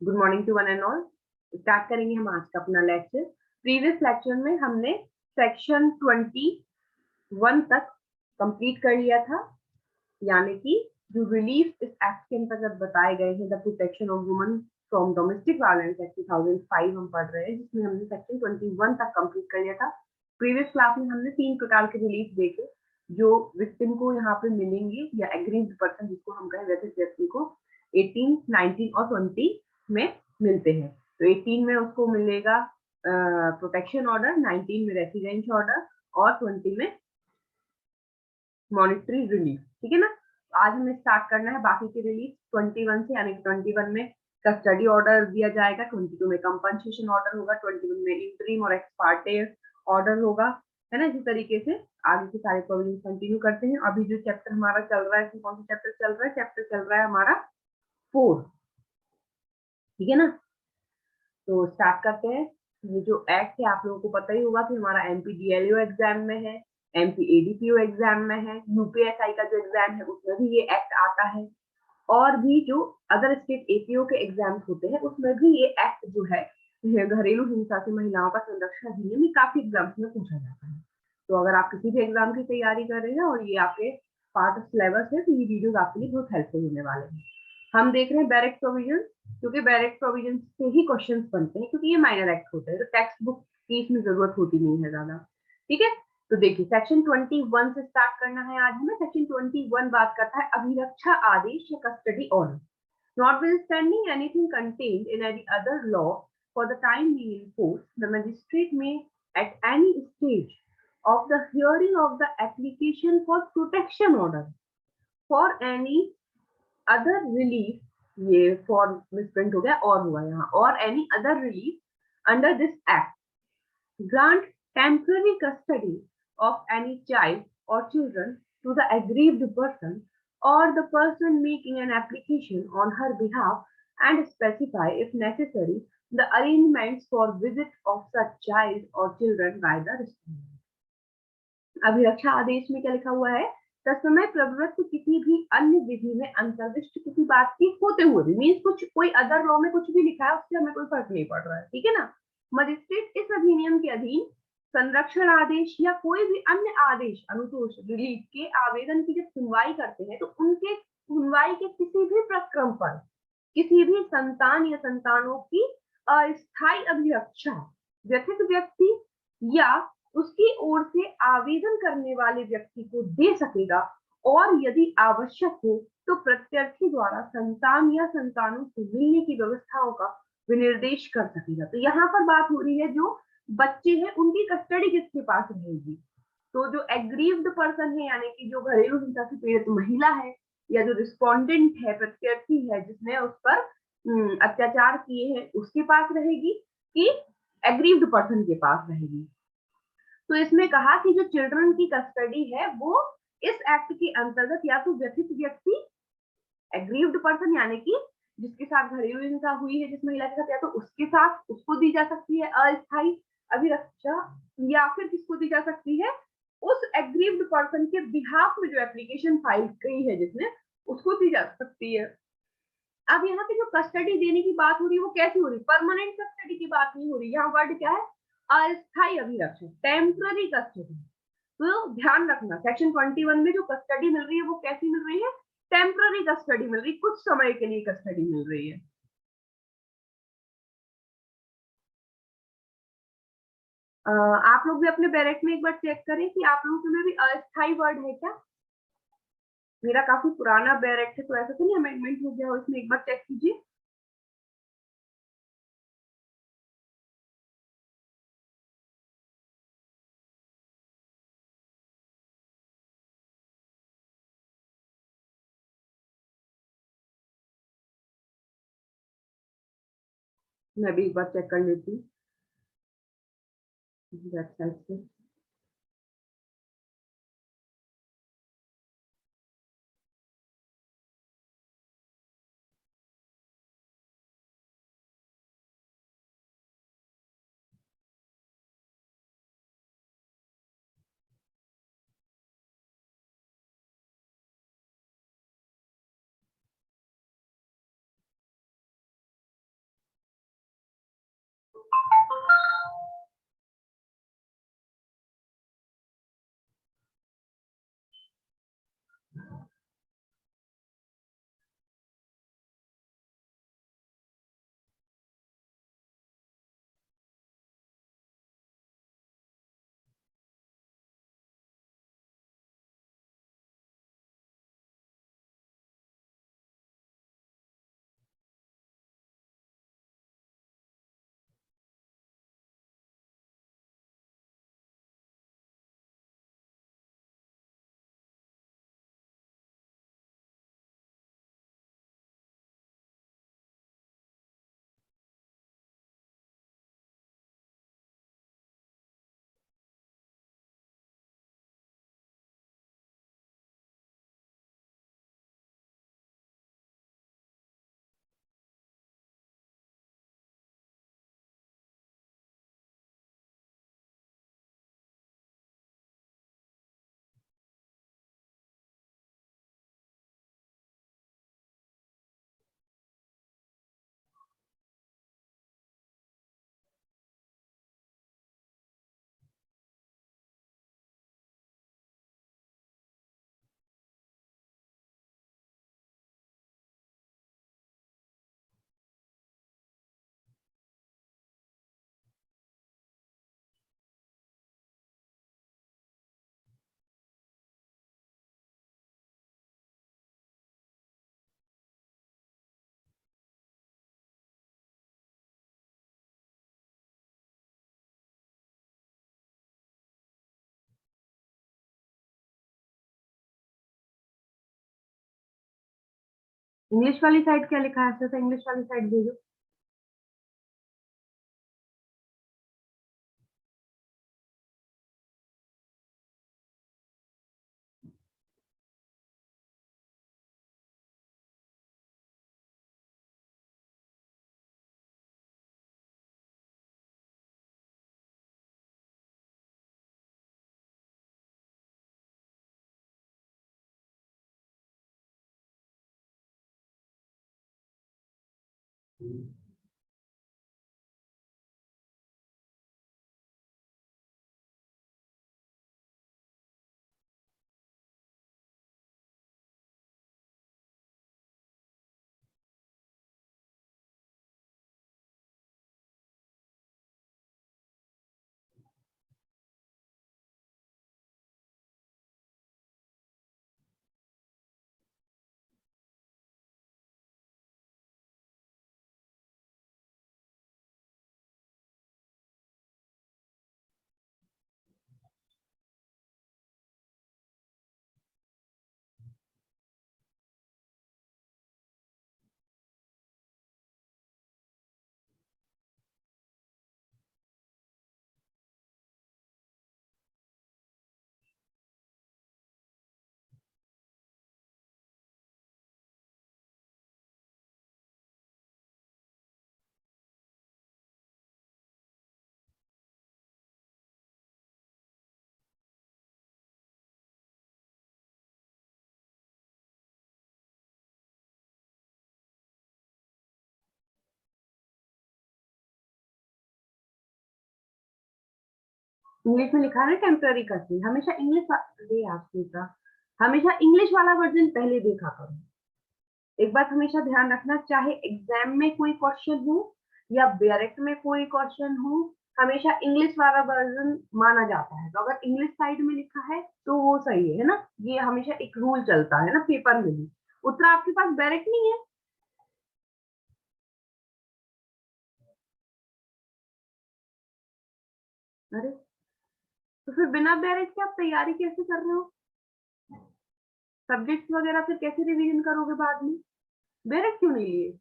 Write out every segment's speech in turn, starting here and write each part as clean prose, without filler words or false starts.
Good morning to one and all. Start करेंगे हम आज का अपना लेक्चर। प्रीवियस लेक्चर में हमने सेक्शन 21 तक कंप्लीट कर लिया था, यानी कि जो रिलीफ इस एक्ट के अंतर्गत बताए गए हैं, the protection of woman from domestic violence act 2005 हम पढ़ रहे हैं, जिसमें हमने सेक्शन 21 तक कंप्लीट कर लिया था। प्रीवियस क्लास में हमने 3 प्रकार के रिलीफ देखे जो विक्टिम को यहाँ पे मिलेंगे, या एग्रीव्ड पर्सन जिसको हम कहें, व्यथित व्यक्ति को 18, 19 और 20 में मिलते हैं। तो 18 में उसको मिलेगा प्रोटेक्शन ऑर्डर, 19 में रेसिडेंस ऑर्डर और 20 में मॉनिटरी रिलीफ। ठीक है ना। आज हमें स्टार्ट करना है बाकी के रिलीफ 21 से, यानी 21 में कस्टडी ऑर्डर दिया जाएगा, 22 में कंपनसेशन ऑर्डर होगा, 21 में इंटरिम और एक्स पार्टे ऑर्डर होगा, है ना। इसी तरीके से आगे के सारे प्रोविजन कंटिन्यू करते हैं। अभी जो चैप्टर हमारा चल रहा है, कौन सा चैप्टर चल रहा है? चैप्टर चल रहा है हमारा 4। ठीक है ना। तो स्टार्ट करते हैं। ये जो एक्ट है आप लोगों को पता ही होगा कि हमारा एमपीडीएलओ एग्जाम में है, एमपीएडीपीओ एग्जाम में है, यूपीएसआई का जो एग्जाम है उसमें भी ये एक्ट आता है, और भी जो अदर स्टेट एपीओ के एग्जाम्स होते हैं उसमें भी ये एक्ट जो है घरेलू हिंसा से महिलाओं का संरक्षण अधिनियम में काफी एग्जाम्स में पूछा जाता है। तो अगर आप किसी भी एग्जाम की तैयारी कर रहे हैं और ये आपके पार्ट ऑफ सिलेबस है, तो ये वीडियोस आपके लिए बहुत हेल्पफुल होने वाले हैं। हम देख रहे हैं डायरेक्ट प्रोविजन, क्योंकि डायरेक्ट प्रोविजन से ही क्वेश्चंस बनते हैं, क्योंकि ये माइनर एक्ट होते हैं, तो टेक्स्ट बुक की इसमें जरूरत होती नहीं है ज्यादा। ठीक है। तो देखिए सेक्शन 21 से स्टार्ट करना है आज हमें। सेक्शन 21 बात करता है अभिरक्षा आदेश या custody order. Notwithstanding anything contained in any other law for the time being in force, the magistrate may at any stage of the hearing of the application for protection order for any other relief, ये for misprint हो गया और हुआ यहाँ, or any other relief under this act, grant temporary custody of any child or children to the aggrieved person or the person making an application on her behalf, and specify, if necessary, the arrangements for visit of such child or children by the respondent. अभिरक्षा आदेश में क्या लिखा हुआ है? तत्समय प्रवृत्त किसी भी अन्य विधि में अंतर्दिष्ट किसी बात की होते हुए भी, मीन्स कुछ कोई अदर लॉ में कुछ भी लिखा है उससे हमें कोई फर्क नहीं पड़ रहा है। ठीक है ना। मजिस्ट्रेट इस अधिनियम के अधीन संरक्षण आदेश या कोई भी अन्य आदेश, अनुतोष, रिलीफ के आवेदन की जब सुनवाई करते हैं, तो उनके सुनवाई के किसी भी प्रक्रम पर किसी भी संतान या संतानों की अस्थायी अभिरक्षा व्यथित व्यक्ति या उसकी ओर से आवेदन करने वाले व्यक्ति को दे सकेगा, और यदि आवश्यक हो तो प्रत्यर्थी द्वारा संतान या संतानों से मिलने की व्यवस्थाओं का विनिर्देश कर सकेगा। तो यहाँ पर बात हो रही है जो बच्चे हैं उनकी कस्टडी किसके पास रहेगी? तो जो एग्रीव्ड पर्सन है, यानी कि जो घरेलू हिंसा से पीड़ित महिला है, या जो रिस्पोंडेंट है, प्रत्यर्थी है जिसने उस पर अत्याचार किए हैं, उसके पास रहेगी कि एग्रीव्ड पर्सन के पास रहेगी? तो इसमें कहा कि जो चिल्ड्रन की कस्टडी है वो इस एक्ट के अंतर्गत या तो व्यथित व्यक्ति, एग्रीव्ड पर्सन यानी कि जिसके साथ घरेलू हिंसा हुई है जिस महिला के साथ, या तो उसके साथ उसको दी जा सकती है अस्थायी अभिरक्षा, या फिर किसको दी जा सकती है? उस एग्रीव्ड पर्सन के बिहाफ में जो एप्लीकेशन फाइल की है जिसने, उसको दी जा सकती है। अब यहाँ पे जो कस्टडी देने की बात हो रही है वो कैसी हो रही है? परमानेंट कस्टडी की बात नहीं हो रही। यहाँ वर्ड क्या है? अस्थायी अभिरक्षा, टेम्पररी कस्टडी। तो ध्यान रखना, सेक्शन 21 में जो कस्टडी मिल रही है वो कैसी मिल रही है? टेम्पररी कस्टडी मिल रही है, कुछ समय के लिए कस्टडी मिल रही है। आप लोग भी अपने बैरेक में एक बार चेक करें कि आप लोगों में भी अस्थायी वर्ड है क्या? मेरा काफी पुराना बैरेक है, तो ऐसा तो नहीं अमेंडमेंट हो गया हो इसमें? एक बार चेक कीजिए। मैं भी एक बार चेक कर लेती हूँ वेबसाइट से। इंग्लिश वाली साइड क्या लिखा है? अच्छा, इंग्लिश वाली साइड भेजो। इंग्लिश में लिखा है ना टेम्पररी करके, हमेशा इंग्लिश दे आपके का, हमेशा इंग्लिश वाला वर्जन पहले देखा करो। एक बात हमेशा ध्यान रखना, चाहे एग्जाम में कोई क्वेश्चन हो या डायरेक्ट में कोई क्वेश्चन हो, हमेशा इंग्लिश वाला वर्जन माना जाता है। तो अगर इंग्लिश साइड में लिखा है तो वो सही है ना, ये हमेशा एक रूल चलता है ना पेपर में भी। उत्तर आपके पास डायरेक्ट नहीं है? अरे, तो फिर बिना डायरेक्ट के आप तैयारी कैसे कर रहे हो? सब्जेक्ट्स वगैरह फिर कैसे रिवीजन करोगे बाद में? डायरेक्ट क्यों नहीं लिए?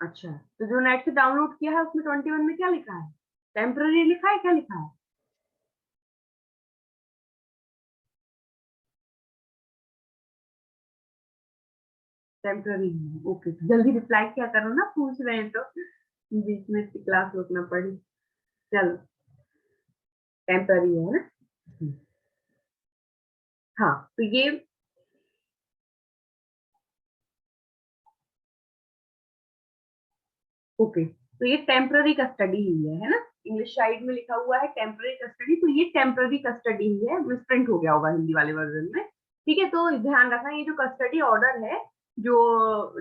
अच्छा, तो जो नेट से डाउनलोड किया है उसमें 21 में क्या लिखा है? टेम्पररी लिखा है, क्या लिखा है? टेम्पररी। ओके, तो जल्दी रिप्लाई क्या करो ना, पूछ रहे हैं तो बीच में से क्लास रोकना पड़ी। चलो, टेम्पररी है ना। हाँ, तो ये ओके, तो ये टेम्पररी कस्टडी ही है ना। इंग्लिश साइड में लिखा हुआ है टेम्पररी कस्टडी, तो ये टेम्पररी कस्टडी ही है, मिसप्रिंट हो गया होगा हिंदी वाले वर्जन में। ठीक है, तो ध्यान रखना, ये जो कस्टडी ऑर्डर है, जो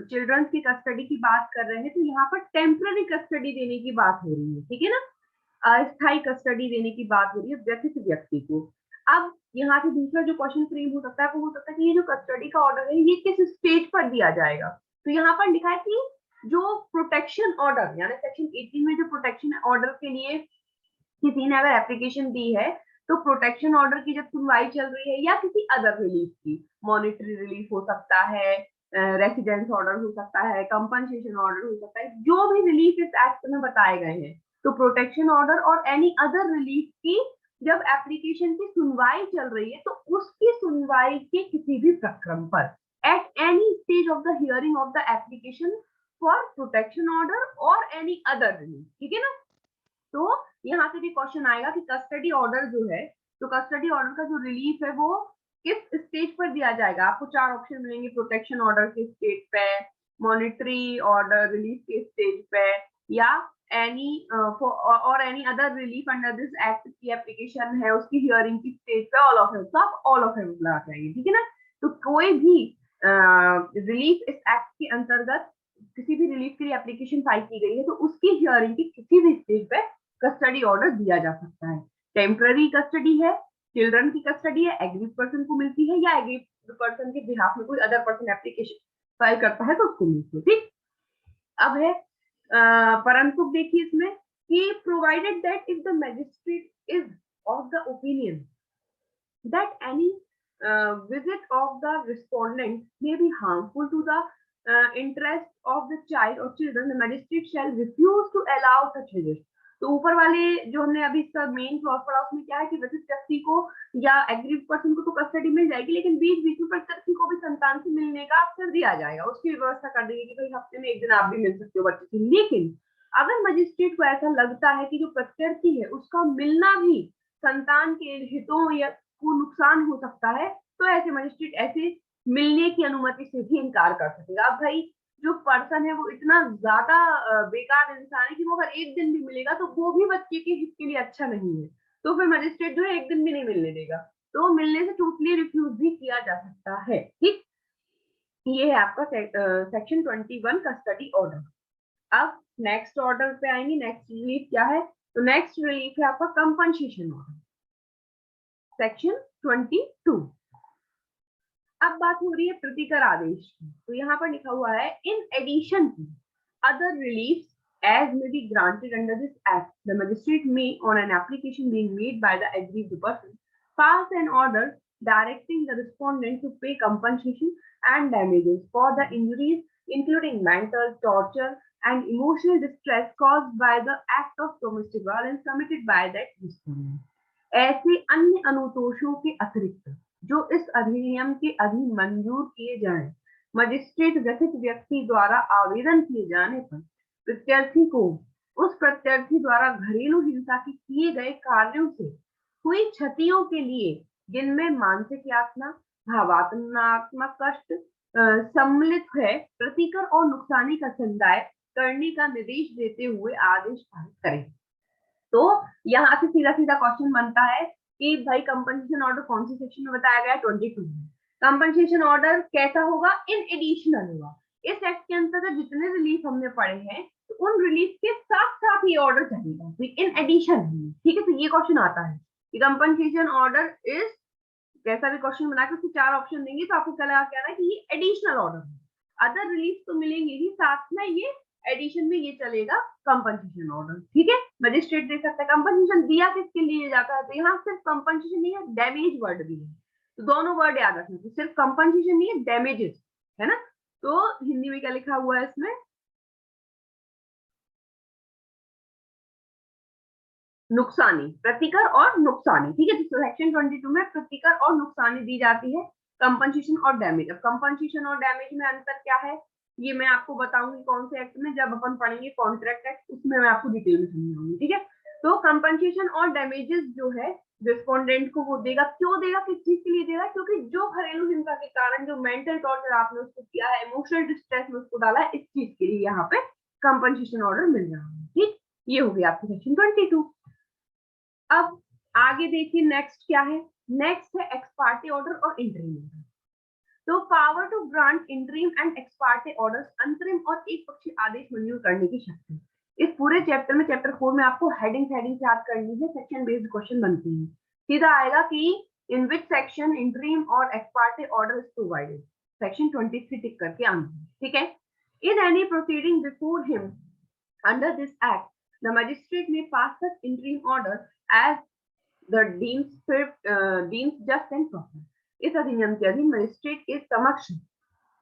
चिल्ड्रंस की कस्टडी की बात कर रहे हैं, तो यहाँ पर टेम्पररी कस्टडी देने की बात हो रही है, ठीक है ना। अस्थायी कस्टडी देने की बात हो रही है व्यक्ति से व्यक्ति को। अब यहाँ से दूसरा जो क्वेश्चन फ्रेम हो सकता है वो हो सकता है कि ये जो कस्टडी का ऑर्डर है ये किस स्टेज पर दिया जाएगा। तो यहाँ पर लिखा है कि जो प्रोटेक्शन ऑर्डर, यानी सेक्शन 18 में जो प्रोटेक्शन ऑर्डर के लिए किसी ने अगर एप्लीकेशन दी है, तो प्रोटेक्शन ऑर्डर की जब सुनवाई चल रही है या किसी अदर रिलीफ की, मॉनिटरी रिलीफ हो सकता है, रेसिडेंस ऑर्डर हो सकता है, कंपनसेशन ऑर्डर हो सकता है, जो भी रिलीफ इस एक्ट में बताए गए हैं, तो प्रोटेक्शन ऑर्डर और एनी अदर रिलीफ की जब एप्लीकेशन की सुनवाई चल रही है, तो उसकी सुनवाई के किसी भी प्रक्रम पर, at any stage of the hearing of the application for protection order और एनी अदर रिलीफ, ठीक है ना। तो यहाँ से भी क्वेश्चन आएगा कि कस्टडी ऑर्डर जो है, तो कस्टडी ऑर्डर का जो रिलीफ है वो किस स्टेज पर दिया जाएगा। आपको चार ऑप्शन मिलेंगे, प्रोटेक्शन ऑर्डर के स्टेज पे, मॉनिटरी ऑर्डर रिलीफ के स्टेज पे, या एनी और any other relief under this act की एप्लीकेशन है उसकी हियरिंग की स्टेज पे, ऑल ऑफ इट। तो आप ऑल ऑफ इट बुला चाहिए, ठीक है ना। तो कोई भी रिलीफ इस एक्ट के अंतर्गत किसी भी रिलीफ के लिए एप्लीकेशन फाइल की गई है, तो उसकी हियरिंग की किसी भी स्टेज पे कस्टडी ऑर्डर दिया जा सकता है। टेम्पररी कस्टडी है, चिल्ड्रन की कस्टडी है, एग्रीड पर्सन को मिलती है, या एग्रीड पर्सन के बिहाफ में कोई अदर पर्सन एप्लीकेशन फाइल करता है तो उसको मिलती है, ठीक। अब है परंतु देखिए इसमें कि provided that if the magistrate is of the opinion, that any visit of the respondent may be harmful to the interest of the child or children, the magistrate shall refuse to allow such visit. तो ऊपर वाले जो हमने अभी इसका main clause पढ़ा उसमें क्या है कि व्यक्ति व्यक्ति को या एग्रीड पर्सन को तो कस्टडी मिल जाएगी, लेकिन बीच बीच में प्रत्यर्थी को भी संतान से मिलने का अवसर दिया जाएगा, उसकी व्यवस्था कर देंगे कि भाई हफ्ते में एक दिन आप भी मिल सकते हो बच्चे से। लेकिन अगर मजिस्ट्रेट को ऐसा लगता है कि जो प्रत्यर्थी है उसका मिलना भी संतान के हितों या को नुकसान हो सकता है, तो ऐसे मजिस्ट्रेट ऐसे मिलने की अनुमति से भी इनकार कर सकेगा। अब भाई जो पर्सन है वो इतना ज्यादा बेकार इंसान है कि वो अगर एक दिन भी मिलेगा तो वो भी बच्चे के हित के लिए अच्छा नहीं है, तो फिर मजिस्ट्रेट जो है एक दिन भी नहीं मिलने देगा, तो मिलने से टोटली रिफ्यूज भी किया जा सकता है। ठीक, ये है आपका सेक्शन 21 कस्टडी ऑर्डर। अब नेक्स्ट ऑर्डर पे आएंगे, नेक्स्ट रिलीफ क्या है, तो नेक्स्ट रिलीफ है आपका कंपनसेशन ऑर्डर, सेक्शन 22। अब बात हो रही है प्रतिकर आदेश की, तो यहाँ पर लिखा हुआ है in addition to other relief as may be granted under this act, the magistrate may, on an application being made by the aggrieved person, pass an order directing the respondent to pay compensation and damages for the injuries, including mental torture and emotional distress caused by the act of domestic violence committed by that respondent. ऐसे अन्य अनुतोषों के अतिरिक्त जो इस अधिनियम के अधीन मंजूर किए जाएं, मजिस्ट्रेट ग्रथित व्यक्ति द्वारा आवेदन किए जाने पर प्रत्यर्थी को उस प्रत्यर्थी द्वारा घरेलू हिंसा के किए गए कार्यों से हुई क्षतियों के लिए जिनमें मानसिक यातना, भावनात्मक कष्ट सम्मिलित है, प्रतिकर और नुकसानी का संदाय करने का निर्देश देते हुए आदेश पारित करें। तो यहाँ से सीधा सीधा क्वेश्चन बनता है कि भाई कंपनसेशन ऑर्डर कौन सी सेक्शन में बताया गया है, 22 में। कंपनसेशन ऑर्डर कैसा होगा, इन एडिशनल होगा। इस एक्ट के अंतर्गत जितने रिलीफ हमने पढ़े हैं तो उन रिलीफ के साथ साथ ये ऑर्डर चाहिए, इन एडिशन। ठीक है, तो ये क्वेश्चन आता है कि कंपनसेशन ऑर्डर इज, कैसा भी क्वेश्चन बना के उसको 4 ऑप्शन देंगे तो आपको क्या लगा क्या है कि ये एडिशनल ऑर्डर है। अदर रिलीफ तो मिलेंगे ही, साथ में ये एडिशन में ये चलेगा कंपनसेशन ऑर्डर। ठीक है, मजिस्ट्रेट दे सकता है। कंपनसेशन दिया किसके लिए जाता है, तो यहाँ सिर्फ कंपनसेशन नहीं है, डैमेज वर्ड भी है, तो दोनों वर्ड याद रखना, तो सिर्फ कंपनसेशन नहीं है, डैमेजेस है ना। तो हिंदी में क्या लिखा हुआ है इसमें, नुकसानी, प्रतिकर और नुकसानी। ठीक है, तो सेक्शन 22 में प्रतिकर और नुकसानी दी जाती है, कंपनसेशन और डैमेज। अब कंपनसेशन और डैमेज में अंतर क्या है ये मैं आपको बताऊंगी कौन से एक्ट में, जब अपन पढ़ेंगे कॉन्ट्रैक्ट एक्ट उसमें मैं आपको डिटेल में समझाऊंगी। ठीक है, तो कंपनसेशन और डैमेजेस जो है रिस्पोंडेंट को वो देगा, क्यों देगा, किस चीज के लिए देगा, क्योंकि जो घरेलू हिंसा के कारण जो मेंटल टॉर्चर आपने उसको किया है, इमोशनल डिस्ट्रेस में उसको डाला है, इस चीज के लिए यहाँ पे कंपनसेशन ऑर्डर मिल रहा है। ठीक, ये हो गया आपकी सेक्शन 22। अब आगे देखिए नेक्स्ट क्या है, नेक्स्ट है एक्स पार्टी ऑर्डर और इंटरिम ऑर्डर। तो power to grant interim and ex parte orders, अंतरिम और एक पक्षीय आदेश मंजूर करने की शक्ति। इस पूरे चैप्टर में, चैप्टर 4 में आपको हेडिंग याद करनी है, सेक्शन बेस्ड क्वेश्चन बनते हैं। सीधा आएगा कि इन विच सेक्शन इंटरिम और x parte order is provided, section 23 टिक करके आना। ठीक है, in any proceeding before him under this act the magistrate may pass such interim order as the deems just and proper. इस अधिनियम के अधीन मजिस्ट्रेट के समक्ष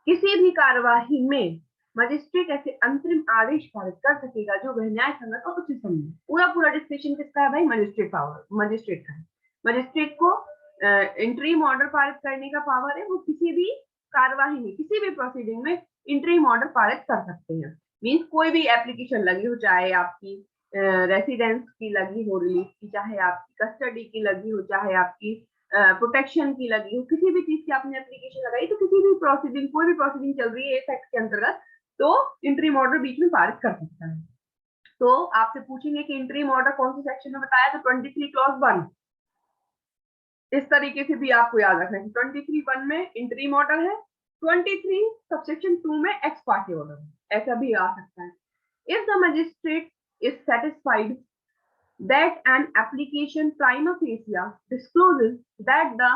किसी भी कार्यवाही में मजिस्ट्रेट ऐसे अंतरिम आदेश पारित कर सकेगा जो वह न्याय संगत और उचित समझे। पूरा डिस्कशन किसका है भाई, मजिस्ट्रेट पावर, मजिस्ट्रेट का है। मजिस्ट्रेट को इंटरिम ऑर्डर पारित करने का पावर है, वो किसी भी कार्यवाही में, किसी भी प्रोसीडिंग में इंटरिम ऑर्डर पारित कर सकते हैं। मीन्स कोई भी एप्लीकेशन लगी हो, चाहे आपकी रेसिडेंस की लगी हो रिलीफ की, चाहे आपकी कस्टडी की लगी हो, चाहे आपकी प्रोटेक्शन की लगी हो, किसी भी चीज की आपने एप्लीकेशन लगाई, तो किसी भी प्रोसीडिंग, कोई भी प्रोसीडिंग चल रही है इस एक्ट के अंतर्गत, तो इंटरिम ऑर्डर बीच में पारित कर सकता है। तो आपसे पूछेंगे कि इंटरिम ऑर्डर कौन से सेक्शन में बताया, तो 23 क्लॉज 1। इस तरीके से भी आपको याद रखना है, 23(1) में इंटरिम ऑर्डर है, 23 सबसेक्शन 2 में एक्स पार्टी ऑर्डर है, ऐसा भी आ सकता है। If the magistrate is satisfied that an application prima facie discloses that the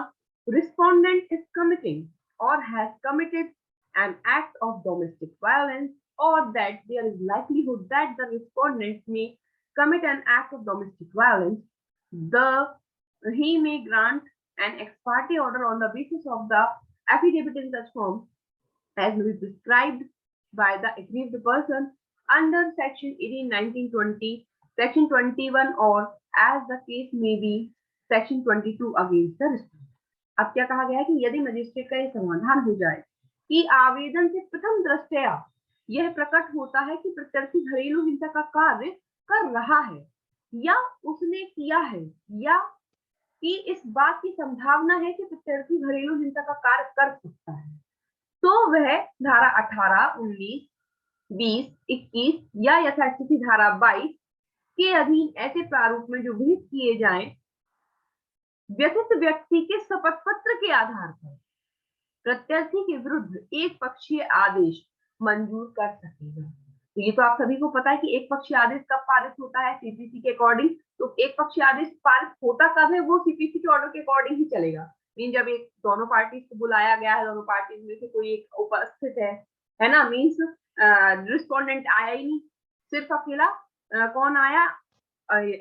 respondent is committing or has committed an act of domestic violence, or that there is likelihood that the respondent may commit an act of domestic violence, he may grant an ex parte order on the basis of the affidavit in such form as may be prescribed by the aggrieved person under section 18, 19, 20, section 21 or as the case may be section 22 against the respondent. अब क्या कहा गया है कि यदि magistrate का यह समाधान हो जाए कि आवेदन से प्रथम दृष्टया यह प्रकट होता है कि प्रत्यर्थी घरेलू हिंसा का कार्य कर रहा है या उसने किया है या कि इस बात की संभावना है कि प्रत्यर्थी घरेलू हिंसा का कार्य कर सकता है, तो वह धारा 18, 19, 20, 21 या यथास्थिति धारा 22 के अधीन ऐसे प्रारूप में जो विहित किए जाएं व्यथित व्यक्ति के शपथ पत्र के आधार पर प्रत्यर्थी के विरुद्ध एक पक्षीय आदेश मंजूर कर सकेगा। तो ये तो आप सभी को पता है कि एक पक्षीय आदेश कब पारित होता है सीपीसी के अकॉर्डिंग। तो एक पक्षीय आदेश पारित होता कब है, वो सीपीसी के ऑर्डर के अकॉर्डिंग ही चलेगा। मीन जब एक दोनों पार्टी को बुलाया गया है, दोनों पार्टी में से कोई एक उपस्थित है ना, मीन्स रिस्पोंडेंट आया ही नहीं, सिर्फ अकेला कौन आया,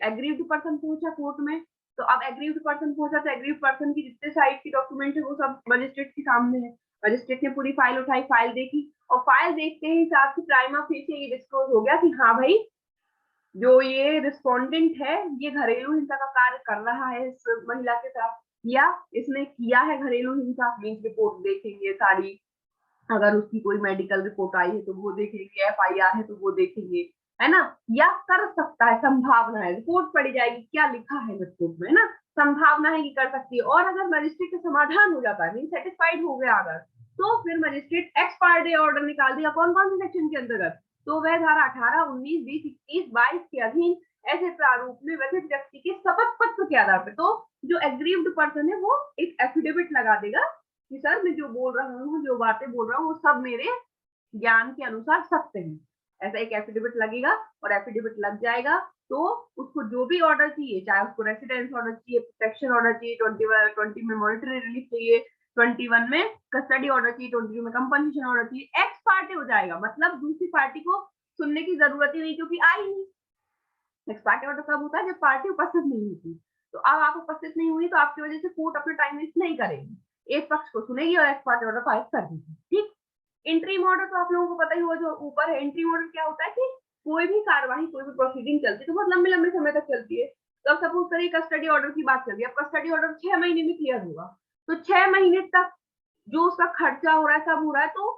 एग्रीव्ड पर्सन पहुंचा कोर्ट में। तो अब एग्रीव्ड पर्सन पहुंचा तो एग्रीव्ड पर्सन की जितने साइड की डॉक्यूमेंट है वो सब मजिस्ट्रेट के सामने है। मजिस्ट्रेट ने पूरी फाइल उठाई, फाइल देखी और फाइल देखते ही हिसाब से प्राइमा फेसी ये डिस्क्लोज हो गया कि हाँ भाई जो ये रिस्पोंडेंट है ये घरेलू हिंसा का कार्य कर रहा है इस महिला के साथ या इसने किया है घरेलू हिंसा। मीन्स रिपोर्ट देखेंगे सारी, अगर उसकी कोई मेडिकल रिपोर्ट आई है तो वो देखेंगे, एफआईआर है तो वो देखेंगे, है ना, या कर सकता है, संभावना है, रिपोर्ट पढ़ी जाएगी क्या लिखा है रिपोर्ट में, है ना, संभावना है कि कर सकती है। और अगर मजिस्ट्रेट का समाधान हो जाता है, मीन सेटिस्फाइड हो गया अगर, तो फिर मजिस्ट्रेट एक्स पार्टे ऑर्डर निकाल दिया कौन कौन से सेक्शन के अंतर्गत, तो वह धारा 18, 19, 20, 21, 22 के अधीन ऐसे प्रारूप में व्यथित व्यक्ति के शपथ पत्र के आधार पर, तो जो एग्रीव्ड पर्सन है वो एक एफिडेविट लगा देगा कि सर मैं जो बोल रहा हूँ, जो बातें बोल रहा हूँ वो सब मेरे ज्ञान के अनुसार सत्य है। ऐसा एक एफिडेविट लगेगा और एफिडेविट लग जाएगा तो उसको जो भी ऑर्डर चाहिए, चाहे उसको रेसिडेंस ऑर्डर चाहिए, प्रोटेक्शन ऑर्डर चाहिए, 20 में मॉनिटरी रिलीफ चाहिए, 21 में कस्टडी ऑर्डर चाहिए, 22 में कंपनसेशन ऑर्डर चाहिए, एक्स पार्टी हो जाएगा। मतलब दूसरी पार्टी को सुनने की जरूरत ही नहीं क्योंकि आई नहीं। एक्स पार्टी ऑर्डर कब होता है, जब पार्टी उपस्थित नहीं होती। तो अब आप उपस्थित नहीं हुई तो आपकी वजह से कोर्ट अपना टाइम वेस्ट नहीं करेगी, एक पक्ष को सुनेगी और एक्स पार्टी ऑर्डर पारित कर देगी। ठीक, इंट्रीम ऑर्डर तो आप लोगों को पता ही हुआ, जो ऊपर है। इंट्रीम ऑर्डर क्या होता है कि कोई भी कार्यवाही, कोई भी प्रोसीडिंग चलती है तो बहुत लंबे लंबे समय तक चलती है। तो अब सपोज करिए कस्टडी ऑर्डर की बात चल रही है, अब कस्टडी ऑर्डर 6 महीने में क्लियर होगा, तो 6 महीने तक जो उसका खर्चा हो रहा है सब हो रहा है। तो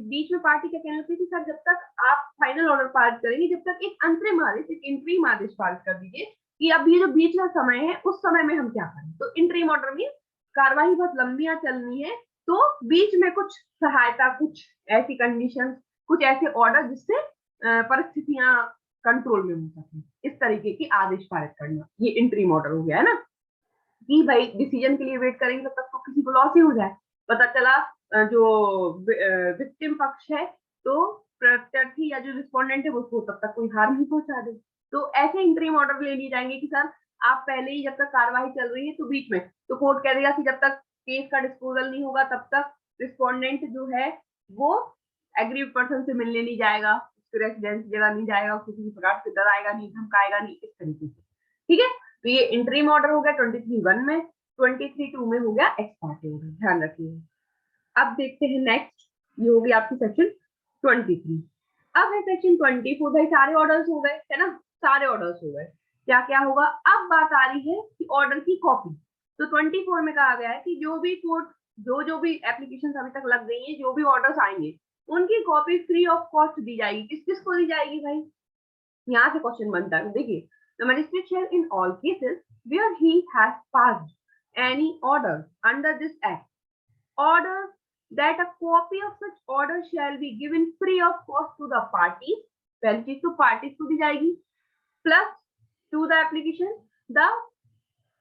बीच में पार्टी क्या कहने लगती है कि सर जब तक आप फाइनल ऑर्डर पारित करेंगे, जब तक एक अंतरिम आदेश, एक इंट्रीम आदेश पारित कर दीजिए कि अब ये जो बीच का समय है उस समय में हम क्या करें। तो इंट्रीम ऑर्डर में कार्यवाही बहुत लंबियां चलनी है, तो बीच में कुछ सहायता, कुछ ऐसी कंडीशन, कुछ ऐसे ऑर्डर जिससे परिस्थितियां कंट्रोल में हो सके, इस तरीके की आदेश पारित करना, ये इंट्रीम ऑर्डर हो गया है ना। कि भाई डिसीजन के लिए वेट करेंगे तब तक तो किसी को लॉस ही हो जाए। पता चला जो विक्टिम पक्ष है तो प्रत्यर्थी या जो रिस्पोंडेंट है उसको तब तक कोई हार नहीं पहुंचा दे। तो ऐसे इंट्रीम ऑर्डर ले लिए जाएंगे कि सर आप पहले ही जब तक कार्यवाही चल रही है तो बीच में तो कोर्ट कह देगा कि जब तक केस का डिस्पोजल नहीं होगा तब तक रिस्पोंडेंट जो है वो एग्रीव्ड पर्सन से मिलने नहीं जाएगा, उसके रेसिडेंस जगह नहीं जाएगा, उसको किसी प्रकार से डराएगा नहीं, धमकाएगा नहीं, इस तरीके से। ठीक है, तो ये इंट्रीम ऑर्डर हो गया 23(1) में, 23(2) में हो गया एक्स पार्टी ऑर्डर, ध्यान रखिए। अब देखते हैं नेक्स्ट, ये हो गई आपकी सेक्शन 23। अब है सेक्शन 24। भाई सारे ऑर्डर्स हो गए है ना, सारे ऑर्डर्स हो गए। क्या क्या होगा, अब बात आ रही है कि ऑर्डर की कॉपी। तो 24 में कहा गया है कि जो भी कोर्ट जो भी एप्लीकेशन अभी तक लग गई है, जो भी ऑर्डर्स आएंगे उनकी कॉपी फ्री ऑफ कॉस्ट दी जाएगी। किस किस को दी जाएगी भाई, यहाँ से क्वेश्चन बनता है। देखिए, the magistrate shall in all cases where he has passed any order under this act order that a copy of such order shall be given free of cost to the parties, पहली चीज तो parties को दी जाएगी, plus to the application the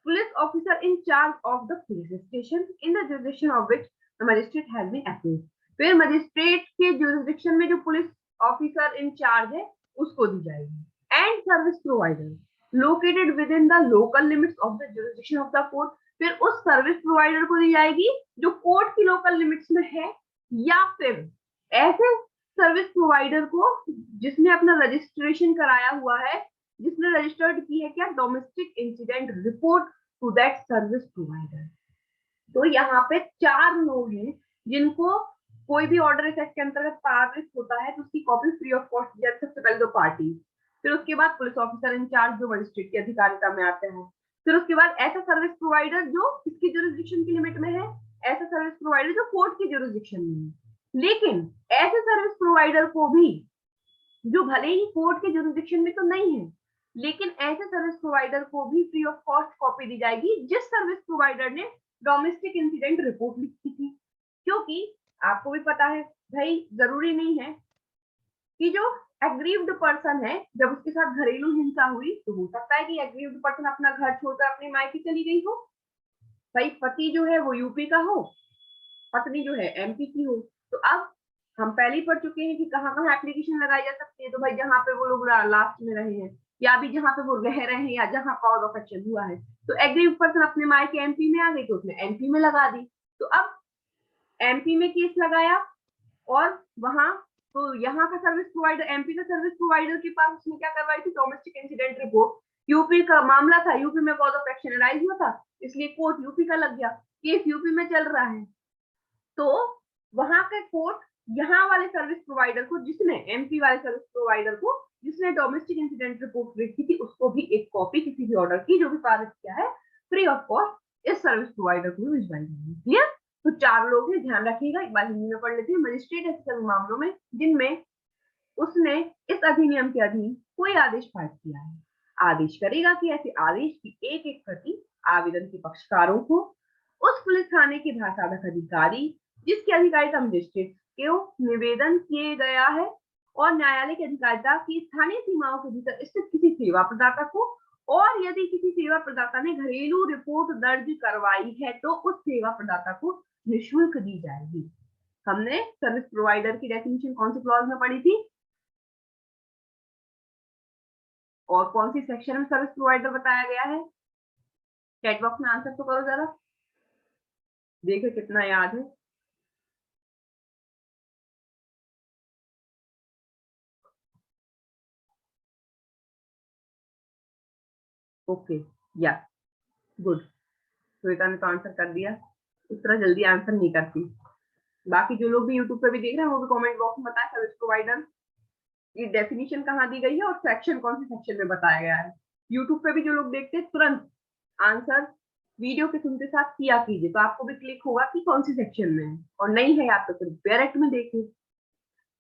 police officer in charge of the police station in the jurisdiction of which the magistrate has been approved। फिर magistrate के jurisdiction में जो police officer in charge है उसको दी जाएगी। And service provider located within the local limits of the jurisdiction of the court, फिर उस service provider को दी जाएगी जो कोर्ट की लोकल लिमिट्स में है, या फिर ऐसे सर्विस प्रोवाइडर को जिसने अपना रजिस्ट्रेशन कराया हुआ है, जिसने रजिस्टर्ड की है क्या, domestic incident report to that service provider. तो यहाँ पे 4 लोग हैं जिनको कोई भी ऑर्डर इस एक्ट के अंतर्गत पारित होता है तो उसकी कॉपी फ्री ऑफ कॉस्ट दी जाती है। सबसे पहले तो पार्टी, फिर उसके बाद पुलिस ऑफिसर इंचार्ज जो मजिस्ट्रेट की अधिकारिता में आते हैं, फिर उसके बाद ऐसा सर्विस प्रोवाइडर जो इसकी ज्यूरिसडिक्शन की लिमिट में है, ऐसा सर्विस प्रोवाइडर जो कोर्ट की ज्यूरिसडिक्शन में है। लेकिन ऐसे सर्विस प्रोवाइडर को भी जो भले ही कोर्ट के ज्यूरिसडिक्शन में तो नहीं है, लेकिन ऐसे सर्विस प्रोवाइडर को भी फ्री ऑफ कॉस्ट कॉपी दी जाएगी जिस सर्विस प्रोवाइडर ने डोमेस्टिक इंसिडेंट रिपोर्ट लिखी थी। क्योंकि आपको भी पता है भाई, जरूरी नहीं है कि जो एग्रीव्ड पर्सन है जब उसके साथ घरेलू हिंसा हुई तो हो सकता है कि एग्रीव्ड पर्सन अपना घर छोड़कर अपने मायके चली गई हो। भाई पति जो है वो यूपी का हो, पत्नी जो है एमपी की हो। तो अब हम पहले ही पढ़ चुके हैं कि कहाँ कहाँ एप्लीकेशन लगाई जा सकती है। तो भाई जहाँ पे वो लोग लास्ट में रहे हैं या भी जहाँ पे वो रह रहे हैं या जहाँ कॉज ऑफ एक्शन हुआ है, तो एग्रीव्ड पर्सन अपने मायके एमपी में आ गई तो उसने एमपी में लगा दी। तो अब एमपी में केस लगाया और वहां तो यहाँ का सर्विस प्रोवाइडर, एमपी का सर्विस प्रोवाइडर के पास उसने क्या करवाई थी, डोमेस्टिक इंसिडेंट रिपोर्ट। यूपी का मामला था, यूपी में कॉज ऑफ एक्शन राइज हुआ था, इसलिए कोर्ट यूपी का लग गया, केस यूपी में चल रहा है। तो वहां का कोर्ट यहाँ वाले सर्विस प्रोवाइडर को, जिसने एमपी वाले सर्विस प्रोवाइडर को जिसने डोमेस्टिक इंसिडेंट रिपोर्ट लिखी थी, उसको भी एक कॉपी किसी भी ऑर्डर की जो भी पारित किया है फ्री ऑफ कॉस्ट इस सर्विस प्रोवाइडर को भिजवाई जाएगी। क्लियर? तो 4 लोग हैं, ध्यान रखिएगा। एक बार हिंदी में पढ़ लेते हैं। मजिस्ट्रेट ऐसे सभी मामलों में जिनमें उसने इस अधिनियम के अधीन कोई आदेश पारित किया है, आदेश करेगा कि ऐसे आदेश की एक एक प्रति आवेदन के पक्षकारों को, उस पुलिस थाने के भाषाधक अधिकारी जिसकी अधिकारिता मजिस्ट्रेट को निवेदन किए गया है और न्यायालय की अधिकारिता की स्थानीय सीमाओं के भीतर स्थित किसी सेवा प्रदाता को, और यदि किसी सेवा प्रदाता ने घरेलू रिपोर्ट दर्ज करवाई है तो उस सेवा प्रदाता को निःशुल्क दी जाएगी। हमने सर्विस प्रोवाइडर की डेफिनेशन कौन सी क्लॉज में पढ़ी थी और कौन सी सेक्शन में सर्विस प्रोवाइडर बताया गया है? चैट बॉक्स में आंसर तो करो जरा, देखो कितना याद है। ओके, या गुड। श्वेता ने तो आंसर कर दिया, इस तरह जल्दी आंसर नहीं करती। बाकी जो लोग भी यूट्यूब पे भी देख रहे हैं वो भी कमेंट बॉक्स में बताएं सर्विस प्रोवाइडर की डेफिनेशन कहाँ दी गई है और सेक्शन कौन से सेक्शन में बताया गया है। यूट्यूब पे भी जो लोग देखते हैं तुरंत आंसर वीडियो के सुनते साथ किया कीजिए, तो आपको भी क्लिक होगा कि कौन सी सेक्शन में है, और नहीं है आप तो फिर डायरेक्ट में देखिए।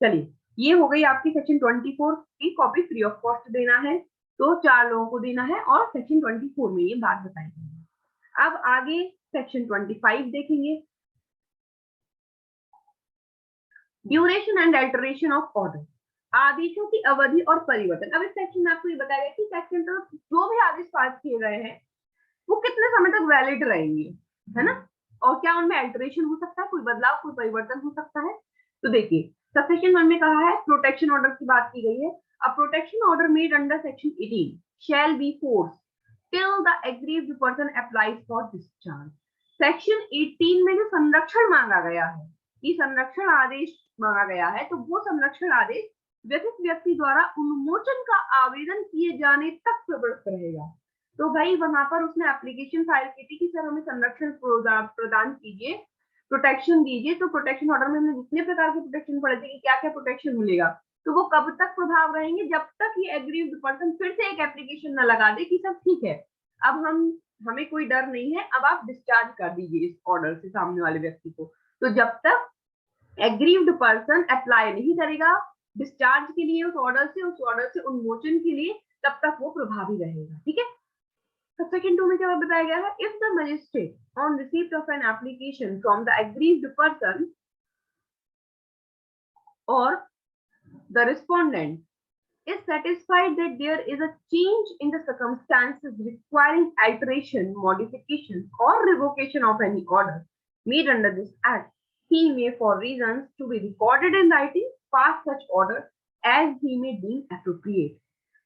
चलिए, ये हो गई आपकी सेक्शन 24 की कॉपी फ्री ऑफ कॉस्ट देना है तो 4 लोगों को देना है, और सेक्शन 24 में ये बात बताई गई है। अब आगे सेक्शन 25 देखेंगे, duration and alteration of order, आदेशों की अवधि और परिवर्तन। अब इस सेक्शन में आपको ये बताया गया कि सेक्शन तो जो भी आदेश पास किए गए हैं वो कितने समय तक वैलिड रहेंगे, है ना, और क्या उनमें अल्टरेशन हो सकता है, कोई बदलाव कोई परिवर्तन हो सकता है। तो देखिए सेक्शन 1 में कहा है प्रोटेक्शन ऑर्डर की बात की गई है। अब protection order made under section 18 shall be force till the aggrieved person applies for discharge. Section 18 में जो संरक्षण मांगा गया है, कि संरक्षण आदेश मांगा गया है, तो वो संरक्षण आदेश व्यथित व्यक्ति द्वारा उन्मोचन का आवेदन किए जाने तक प्रवृत्त रहेगा। तो भाई वहां पर उसने एप्लीकेशन फाइल की थी कि सर हमें संरक्षण प्रदान कीजिए, प्रोटेक्शन दीजिए। तो प्रोटेक्शन ऑर्डर में हमने जितने प्रकार के प्रोटेक्शन पढ़े थे कि क्या क्या प्रोटेक्शन मिलेगा, तो वो कब तक प्रभाव रहेंगे, जब तक ये एग्रीव्ड पर्सन फिर से एक एप्लीकेशन न लगा दे कि सब ठीक है, अब हमें कोई डर नहीं है, अब आप डिस्चार्ज कर दीजिए इस ऑर्डर से सामने वाले व्यक्ति को। तो जब तक एग्रीव्ड पर्सन अप्लाई नहीं करेगा डिस्चार्ज के लिए उस ऑर्डर से उन्मोचन के लिए, तब तक वो प्रभावी रहेगा। ठीक है। तो सेकंड 2 में क्या बताया गया है, if the magistrate on receipt of an application from the aggrieved person और the respondent is satisfied that there is a change in the circumstances requiring alteration, modification, or revocation of any order made under this act, he may, for reasons to be recorded in writing, pass such order as he may deem appropriate.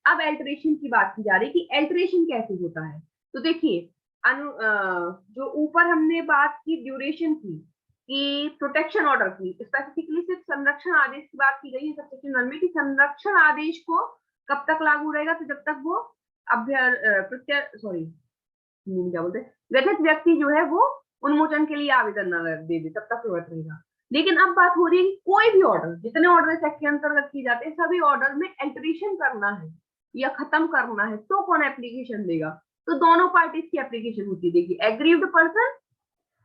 अब alteration की बात की जा रही है कि alteration कैसे होता है। तो देखिए जो ऊपर हमने बात की ड्यूरेशन की, कि प्रोटेक्शन ऑर्डर की, स्पेसिफिकली सिर्फ संरक्षण आदेश की बात की गई है सेक्शन 1 में कि संरक्षण आदेश को कब तक लागू रहेगा, तो जब तक वो क्या बोलते हैं, व्यथित व्यक्ति जो है वो उन्मोचन के लिए आवेदन न दे दे तब तक प्रवर्त रहेगा। लेकिन अब बात हो रही है कि कोई भी ऑर्डर, जितने ऑर्डर इस एक्ट के अंतर्गत किए जाते हैं, सभी ऑर्डर में अल्टरेशन करना है या खत्म करना है तो कौन एप्लीकेशन देगा? तो दोनों पार्टीज की एप्लीकेशन होती है, देखिए एग्रीव्ड पर्सन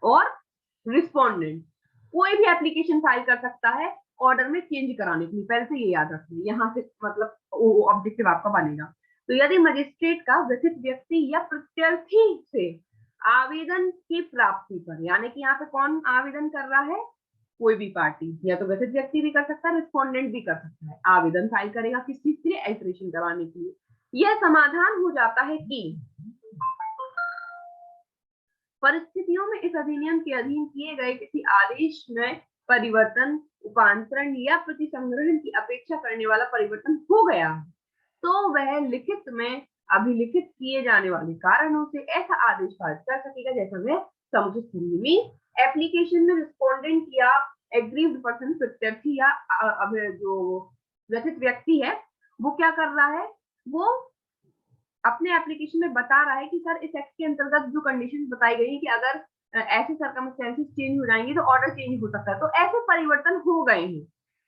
और रिस्पोंडेंट। कोई भी एप्लीकेशन फाइल कर सकता है ऑर्डर में चेंज कराने के लिए, पहले से ये याद रखिए, यहाँ से मतलब ऑब्जेक्टिव आपका बनेगा। तो यदि मजिस्ट्रेट का व्यथित व्यक्ति या प्रत्यर्थी से आवेदन की प्राप्ति पर, यानी कि यहाँ पे कौन आवेदन कर रहा है? कोई भी पार्टी, या तो व्यथित व्यक्ति भी कर सकता है, रिस्पोंडेंट भी कर सकता है, आवेदन फाइल करेगा किस चीज के लिए? अल्टरेशन कराने के लिए। यह समाधान हो जाता है कि परिस्थितियों में इस अधिनियम के अधीन किए गए किसी आदेश में परिवर्तन, उपांतरण या प्रतिसंग्रहण की अपेक्षा करने वाला परिवर्तन हो गया तो वह लिखित में अभिलिखित किए जाने वाले कारणों से ऐसा आदेश पारित कर सकेगा जैसा वह समुचित समझे। एप्लीकेशन में रिस्पोंडेंट या एग्रीव्ड पर्सन, प्रत्यर्थी या जो व्यथित व्यक्ति है, वो क्या कर रहा है? वो अपने एप्लीकेशन में बता रहा है कि सर इस एक्ट के अंतर्गत जो कंडीशन बताई गई है कि अगर ऐसे सर्कमस्टेंसेस चेंज हो जाएंगे तो ऑर्डर चेंज हो सकता है, तो ऐसे परिवर्तन हो गए हैं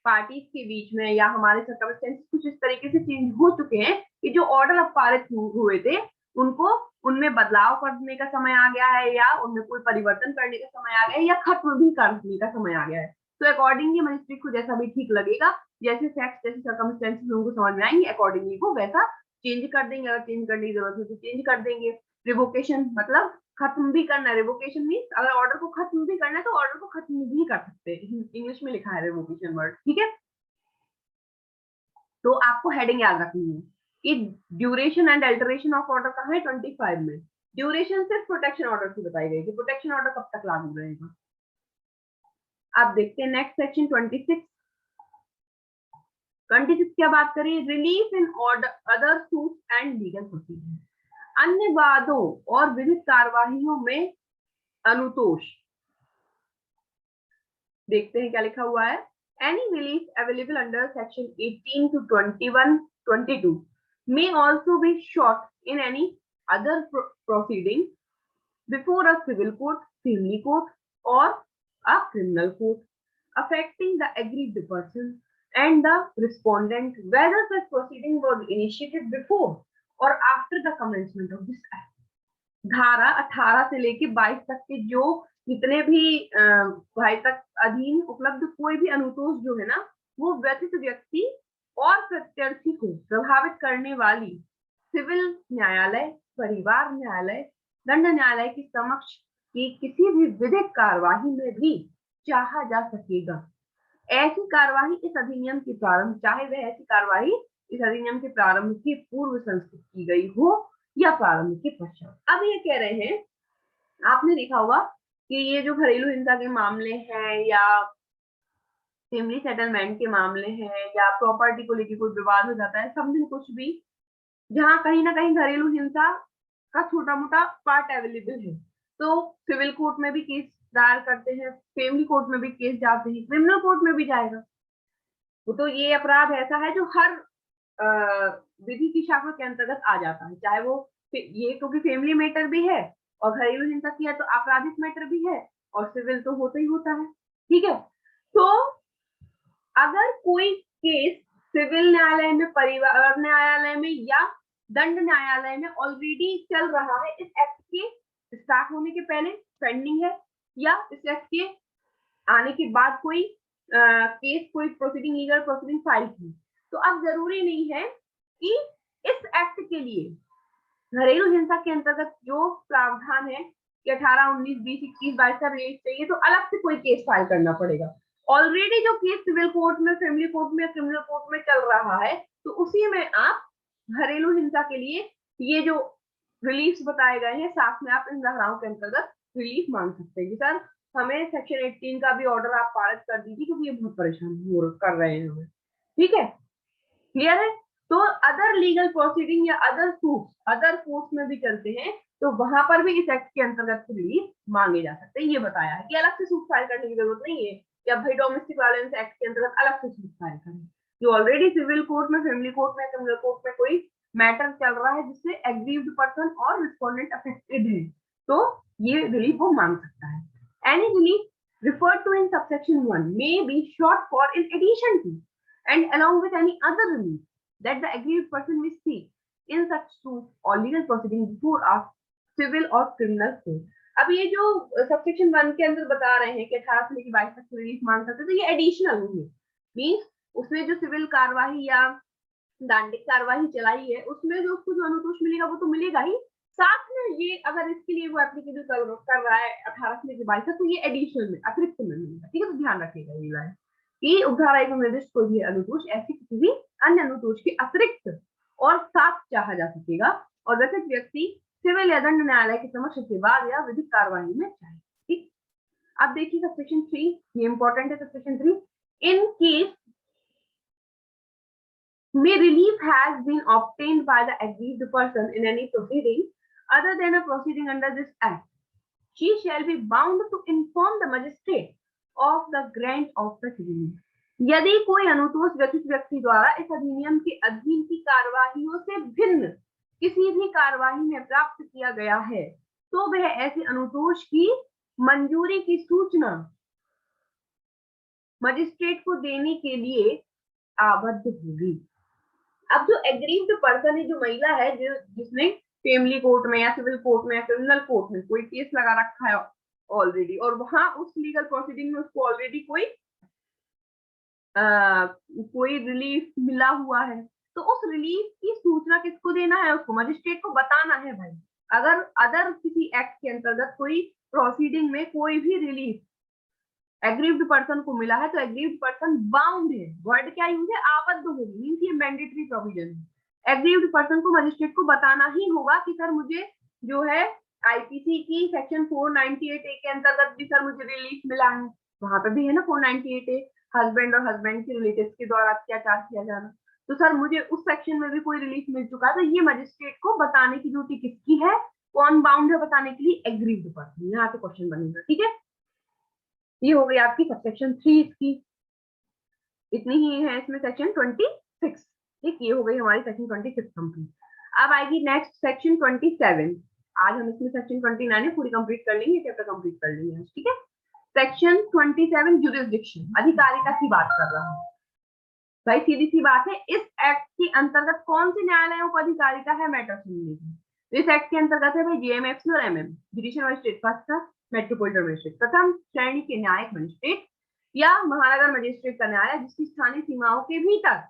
पार्टीज के बीच में, या हमारे सर्कमस्टेंसेस कुछ इस तरीके से चेंज हो चुके हैं कि जो ऑर्डर अब पारित हुए थे उनको, उनमें बदलाव करने का समय आ गया है, या उनमें कोई परिवर्तन करने का समय आ गया है, या खत्म भी करने का समय आ गया है। तो अकॉर्डिंगली मजिस्ट्रेट को जैसा भी ठीक लगेगा, जैसे फैक्ट्स जैसे सर्कमस्टेंसेस उनको समझ में आएंगे, अकॉर्डिंगली वो वैसा चेंज कर देंगे। अगर चेंज करने की जरूरत है तो चेंज कर देंगे। रिवोकेशन मतलब खत्म भी करना है, रिवोकेशन मीन्स अगर ऑर्डर को खत्म भी करना है तो ऑर्डर को खत्म भी कर सकते हैं, इंग्लिश में लिखा है रिवोकेशन वर्ड, ठीक है। तो आपको हेडिंग याद रखनी है कि duration and alteration of order कहाँ है? 25 में। ड्यूरेशन सिर्फ प्रोटेक्शन ऑर्डर की बताई गई कि प्रोटेक्शन ऑर्डर कब तक लागू रहेगा। आप देखते हैं नेक्स्ट सेक्शन 26। 26 क्या बात करिए? Relief in order other suit and legal proceeding, अन्य वादों और विधिक कार्यवाहियों में अनुतोष। देखते हैं क्या लिखा हुआ है। Any relief available under section 18 to 21, 22 may also be sought in any other proceeding before a civil court, family court, or a criminal court, affecting the aggrieved person and the respondent, whether such proceeding was initiated before or after the commencement of this act। धारा 18 से लेके 22 तक के जो जितने भी भाई तक अधीन उपलब्ध कोई भी अनुतोष जो है ना, वो व्यथित व्यक्ति और प्रत्यर्थी को प्रभावित करने वाली सिविल न्यायालय, परिवार न्यायालय, दंड न्यायालय के समक्ष की किसी भी विधिक कार्यवाही में भी चाहा जा सकेगा। ऐसी कार्यवाही इस अधिनियम के प्रारंभ, चाहे वह ऐसी कार्यवाही इस अधिनियम के प्रारंभ के पूर्व संस्कृत की गई हो या प्रारंभ के पश्चात। अब ये कह रहे हैं, आपने देखा होगा कि ये जो घरेलू हिंसा के मामले हैं या फैमिली सेटलमेंट के मामले हैं या प्रॉपर्टी को लेकर कोई विवाद हो जाता है, समथिंग कुछ भी, जहाँ कहीं ना कहीं घरेलू हिंसा का छोटा मोटा पार्ट अवेलेबल है, तो सिविल कोर्ट में भी केस दायर करते हैं, फैमिली कोर्ट में भी केस जाते हैं, क्रिमिनल कोर्ट में भी जाएगा। तो ये अपराध ऐसा है जो हर विधि की शाखा के अंतर्गत आ जाता है, चाहे वो ये क्योंकि फैमिली मैटर भी है और घरेलू हिंसा की है तो आपराधिक मैटर भी है और सिविल तो होता ही होता है, ठीक है। तो अगर कोई केस सिविल न्यायालय में, परिवार न्यायालय में या दंड न्यायालय में ऑलरेडी चल रहा है, इस एक्ट के स्टार्ट होने के पहले पेंडिंग है, या इस एक्ट के आने के बाद कोई केस, कोई प्रोसीडिंग, लीगल प्रोसीडिंग फाइल की, तो अब जरूरी नहीं है कि इस एक्ट के लिए घरेलू हिंसा के अंतर्गत जो प्रावधान है कि 18, 19, 20, 21, 22 का रिलीज चाहिए तो अलग से कोई केस फाइल करना पड़ेगा। ऑलरेडी जो केस सिविल कोर्ट में, फैमिली कोर्ट में, क्रिमिनल कोर्ट में चल रहा है, तो उसी में आप घरेलू हिंसा के लिए ये जो रिलीफ बताए गए हैं, साथ में आप इन धाराओं के अंतर्गत रिलीफ मांग सकते हैं कि सर हमें सेक्शन 18 का भी ऑर्डर आप पारित कर दीजिए क्योंकि ये बहुत परेशान कर रहे हैं हमें, ठीक है, क्लियर है। तो अदर लीगल प्रोसीडिंग या अदर सूट, अदर कोर्ट में भी चलते हैं, तो वहां पर भी इस एक्ट के अंतर्गत रिलीफ मांगे जा सकते हैं। ये बताया है कि अलग से सूट फाइल करने की जरूरत नहीं है, या भाई डोमेस्टिक वायलेंस एक्ट के अंतर्गत अलग से सूट फाइल करें, जो ऑलरेडी सिविल कोर्ट में, फैमिली कोर्ट में, क्रिमिनल कोर्ट में कोई मैटर चल रहा है जिससे एग्रीव्ड पर्सन और रिस्पोंडेंट अफेक्टेड है, तो ये रिलीफ वो मांग सकता है। Any relief referred to in subsection 1 may be short for in addition to and along with any other relief that the aggrieved person may seek in such suit or legal proceeding before a civil or criminal court। अब ये जो subsection 1 के अंदर बता रहे हैं कि 18 से लेकर 22 तक रिलीफ मांग सकते हैं, तो ये एडिशनल है, मींस उसने जो सिविल कार्यवाही या दांडिक कार्यवाही चलाई है उसमें जो उसको जो अनुतोष मिलेगा वो तो मिलेगा ही, साथ में ये अगर इसके लिए वो एप्लीकेबल कर रहा है 18 से लेकर 22 तक, तो ये एडिशनल में अतिरिक्त में मिलेगा। ठीक है, तो ध्यान रखिएगा ये लाइन कि उपधारा एक में निर्दिष्ट कोई भी अनुतोष ऐसी किसी भी अन्य अनुतोष के अतिरिक्त और साथ चाहा जा सकेगा और वैसे व्यक्ति सिविल या दंड न्यायालय के समक्ष के बाद या विधिक कार्यवाही में चाहे। ठीक, अब देखिए सबसेक्शन 3, ये इंपॉर्टेंट है subsection 3। In case may relief has been obtained by the aggrieved person in any proceeding other than a proceeding under this act, she shall be bound to inform the magistrate of the grant of such relief। यदि कोई अनुतोष व्यतीत व्यक्ति द्वारा इस अधिनियम के अधीन की कार्यवाहियों से भिन्न किसी भी कार्यवाही में प्राप्त किया गया है तो वह ऐसे अनुतोष की मंजूरी की सूचना मजिस्ट्रेट को देने के लिए आबद्ध होगी। अब जो एग्रीव्ड पर्सन है, जो महिला है जिसने फैमिली कोर्ट में या सिविल कोर्ट में या क्रिमिनल कोर्ट में कोई केस लगा रखा है ऑलरेडी और वहां उस लीगल प्रोसीडिंग में उसको ऑलरेडी कोई रिलीफ मिला हुआ है, तो उस रिलीफ की सूचना किसको देना है? उसको मजिस्ट्रेट को बताना है भाई। अगर अदर किसी एक्ट के अंतर्गत कोई प्रोसीडिंग में कोई भी रिलीफ एग्रीव्ड पर्सन को मिला है तो एग्रीव्ड पर्सन बाउंड है, वर्ड क्या यूज है? आबद्ध होगी, मींस ये मैंडेटरी प्रोविजन है। एग्रीव्ड पर्सन को मजिस्ट्रेट को बताना ही होगा कि सर मुझे जो है आईपीसी की सेक्शन 498A के अंतर्गत भी सर मुझे रिलीफ मिला है, वहां पे भी है ना 498A, हस्बैंड और हस्बैंड के रिलेटिव्स के द्वारा अत्याचार किया जाना, तो सर मुझे उस सेक्शन में भी कोई रिलीफ मिल चुका है, तो ये मजिस्ट्रेट को बताने की ड्यूटी किसकी है? कौन बाउंड है बताने के लिए? Aggrieved person. यहाँ पे क्वेश्चन बनेगा। ठीक है, ये हो गई आपकी सबसेक्शन 3 इसकी, इतनी ही है इसमें सेक्शन 26। ठीक, ये हो गई हमारी सेक्शन 26 कंप्लीट। अब आएगी नेक्स्ट सेक्शन 27। आज हम इसमें सेक्शन 29 है पूरी कंप्लीट कर लेंगे, चैप्टर कंप्लीट कर लेंगे। ठीक है, सेक्शन 27 ज्यूरिसडिक्शन, अधिकारिता की बात कर रहा हूँ भाई। सीधी सी बात है, इस एक्ट के अंतर्गत कौन से न्यायालयों को अधिकारिता है मैटर सुनने की? इस एक्ट के अंतर्गत है भाई जेएमएफसी और MM, judicial magistrate first class, metropolitan magistrate प्रथम श्रेणी के न्यायिक मजिस्ट्रेट या महानगर मजिस्ट्रेट का न्यायालय जिसकी स्थानीय सीमाओं के भीतर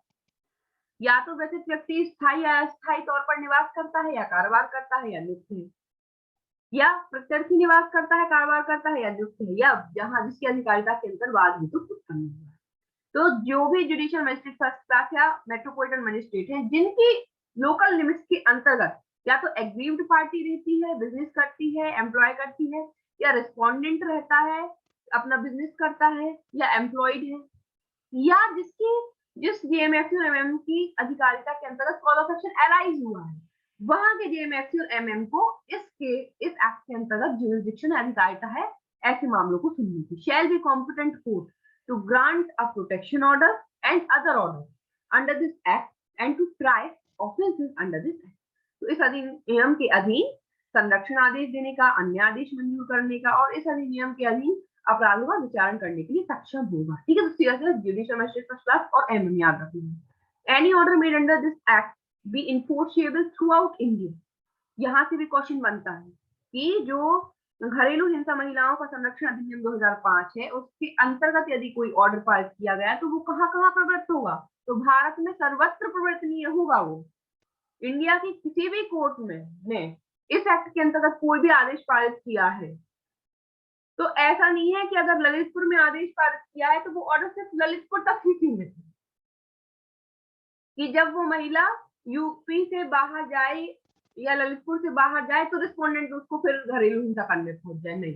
या तो व्यतीत व्यक्ति स्थायी या अस्थायी तौर पर निवास करता है या कारोबार करता है या नियुक्त है, या प्रत्यर्थी निवास करता है, कारोबार करता है या नियुक्त है, या जहां जिसकी अधिकारिता के अंतर्गत वाद हेतु कुछ करना हुआ। तो जो भी जुडिशियल मजिस्ट्रेट फर्स्ट क्लास या मेट्रोपॉलिटन मजिस्ट्रेट हैं जिनकी लोकल लिमिट्स के अंतर्गत या तो एग्रीव्ड पार्टी रहती है, बिजनेस करती है, एम्प्लॉय करती है, या रिस्पोंडेंट रहता है, अपना बिजनेस करता है, या एम्प्लॉयड है, या जिस जेएमएफसी और एमएम की अधिकारिता के अंतर्गत कॉज ऑफ एक्शन अराइज हुआ है, वहां के जेएमएफसी और एमएम को इस एक्ट के अंतर्गत ज्यूरिसडिक्शन अधिकारिता है ऐसे मामलों को सुनने की। Shall be competent court to grant a protection order and other orders under this act and to try offences under this act। तो इस अधिनियम के अधीन संरक्षण आदेश देने का, अन्य आदेश मंजूर करने का और इस अधिनियम के अधीन अपराधों का विचारण करने के लिए सक्षम होगा। ठीक है, तो seriously judicial magistrate first class और एमएम याद रखना है। Any order made under this act be enforceable throughout India. यहाँ से भी क्वेश्चन बनता है कि जो घरेलू हिंसा महिलाओं का संरक्षण अधिनियम 2005 है उसके अंतर्गत यदि कोई ऑर्डर पारित किया गया तो वो कहाँ कहाँ प्रवृत्त होगा? तो भारत में सर्वत्र प्रवर्तनीय होगा। वो इंडिया की किसी भी कोर्ट में इस एक्ट के अंतर्गत कोई भी आदेश पारित किया है तो ऐसा नहीं है कि अगर ललितपुर में आदेश पारित किया है तो वो ऑर्डर सिर्फ ललितपुर तक ही सीमित है, कि जब वो महिला यूपी से बाहर जाए या ललितपुर से बाहर जाए तो रिस्पोंडेंट उसको फिर घरेलू हिंसा करने पहुंच जाए। नहीं,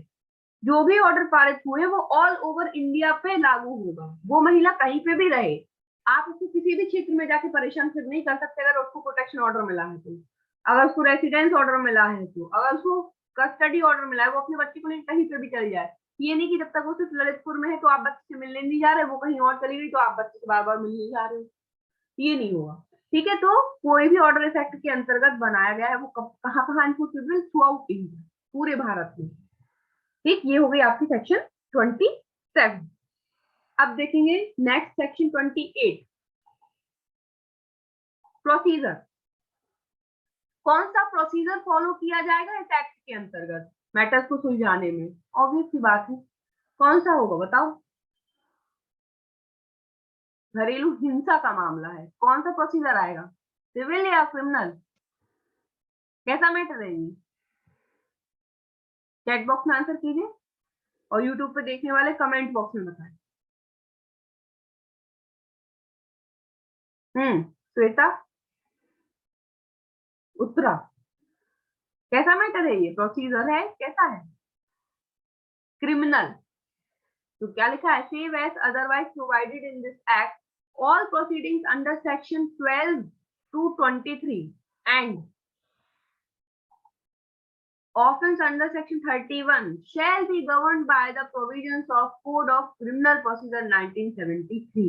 जो भी ऑर्डर पारित हुए वो ऑल ओवर इंडिया पे लागू होगा। वो महिला कहीं पे भी रहे, आप उसको किसी भी क्षेत्र में जाके परेशान फिर नहीं कर सकते अगर उसको प्रोटेक्शन ऑर्डर मिला है तो, अगर उसको रेसिडेंस ऑर्डर मिला है तो, अगर उसको कस्टडी ऑर्डर मिला है, वो अपने बच्चे को लेकर कहीं पे भी चल जाए। ये नहीं कि जब तक वो सिर्फ ललितपुर में है तो आप बच्चे से मिलने नहीं जा रहे, वो कहीं और चली गई तो आप बच्चे से बार बार मिलने जा रहे हो, ये नहीं होगा। ठीक है, तो कोई भी ऑर्डर इस एक्ट के अंतर्गत बनाया गया है वो कहाँ कहाँ इन्फोर्सेबल, थ्रू आउट इंडिया, पूरे भारत में। ठीक, ये हो गई आपकी सेक्शन 27। अब देखेंगे नेक्स्ट सेक्शन 28, प्रोसीजर। कौन सा प्रोसीजर फॉलो किया जाएगा इस एक्ट के अंतर्गत मैटर्स को सुलझाने में? ऑब्वियस सी बात है, कौन सा होगा बताओ? घरेलू हिंसा का मामला है, कौन सा प्रोसीजर आएगा, सिविल या क्रिमिनल? कैसा मैटर है ये? चैट बॉक्स में आंसर कीजिए और यूट्यूब पे देखने वाले कमेंट बॉक्स में बताएं। श्वेता, उत्तरा, कैसा मैटर है ये? प्रोसीजर है, कैसा है? क्रिमिनल। तो क्या लिखा है? Save as otherwise provided in this act all proceedings under section 12 to 23 and offense under section 31 shall be governed by the provisions of Code of Criminal Procedure 1973।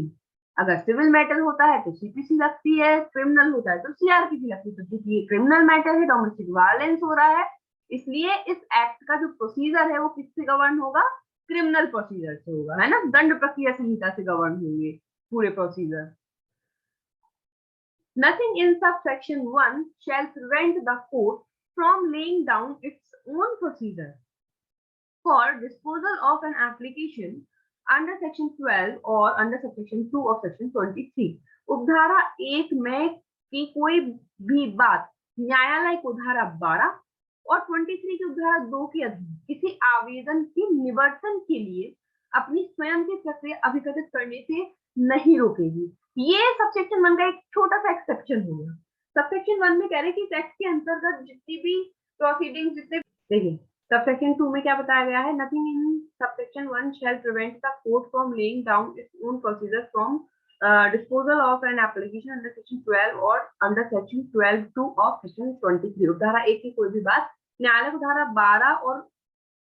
अगर सिविल मैटर होता है तो सीपीसी लगती है, क्रिमिनल होता है तो CrPC लगती है। तो क्योंकि ये क्रिमिनल मैटर है, डोमेस्टिक वायलेंस हो रहा है, इसलिए इस एक्ट का जो प्रोसीजर है वो किससे गवर्न होगा? क्रिमिनल प्रोसीजर से होगा, है ना, दंड प्रक्रिया संहिता से गवर्न होंगे पूरे procedure. Nothing in subsection 1 shall prevent the court from laying down its own procedure for disposal of an application under section 12 or under subsection 2 of section 23। उपधारा 1 में की कोई भी बात न्यायालय को धारा 12 और 23 की उपधारा 2 के अधीन किसी आवेदन के निवर्तन के लिए अपनी स्वयं की प्रक्रिया अभिकथित करने से नहीं रोकेगी। ये सबसेक्शन 1 का एक छोटा सा एक्सेप्शन हो गया। सबसेक्शन 1 में कह रहे हैं कि एक्ट के अंतर्गत जितनी भी प्रोसीडिंग्स, जितने, देखिए सबसेक्शन 2 में क्या बताया गया है? Nothing in subsection 1 shall prevent the court from laying down its own procedure from disposal of an application under section 12 or under section 12(2) of section 23। धारा 1 की कोई भी बात न्यायालय को धारा 12 और